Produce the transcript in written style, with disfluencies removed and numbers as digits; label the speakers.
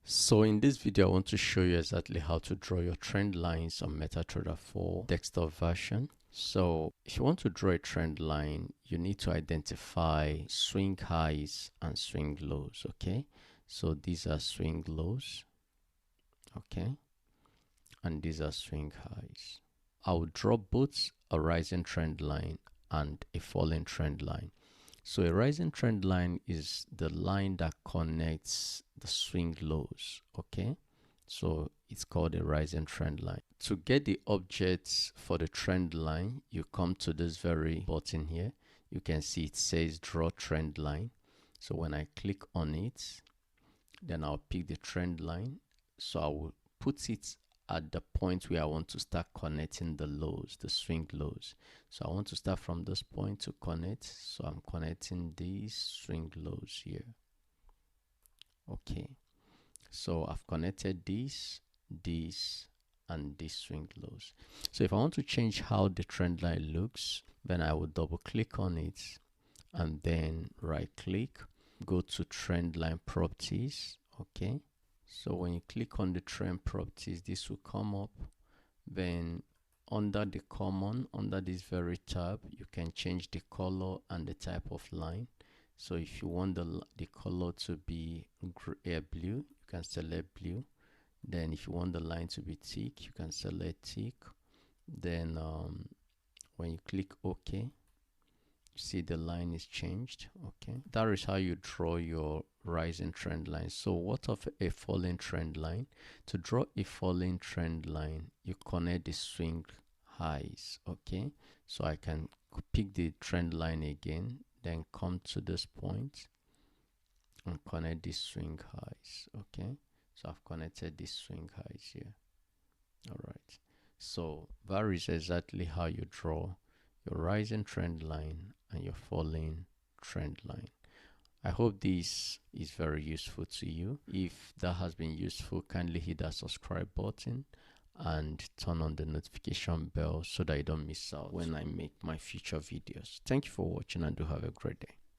Speaker 1: So in this video, I want to show you exactly how to draw your trend lines on MetaTrader 4 desktop version. So if you want to draw a trend line, you need to identify swing highs and swing lows, okay? So these are swing lows, okay? And these are swing highs. I will draw both a rising trend line and a falling trend line. So a rising trend line is the line that connects the swing lows, okay? So it's called a rising trend line. To get the objects for the trend line, you come to this very button here. You can see it says draw trend line. So when I click on it, then I'll pick the trend line. So I will put it at the point where I want to start connecting the lows, the swing lows. So I want to start from this point to connect. So I'm connecting these swing lows here. Okay. So I've connected these, and these swing lows. So if I want to change how the trend line looks, then I will double click on it and then right click, go to trend line properties. Okay. So when you click on the trend properties, this will come up. Then under the common, under this very tab, you can change the color and the type of line. So if you want the color to be blue, you can select blue. Then if you want the line to be thick, you can select thick. Then when you click OK, you see the line is changed. Okay, that is how you draw your rising trend line. So what of a falling trend line? To draw a falling trend line, you connect the swing highs. Okay, so I can pick the trend line again, then come to this point and connect the swing highs. Okay, so I've connected the swing highs here. All right, so that is exactly how you draw your rising trend line and your falling trend line. I hope this is very useful to you. If that has been useful, kindly hit that subscribe button and turn on the notification bell so that you don't miss out when I make my future videos. Thank you for watching and do have a great day.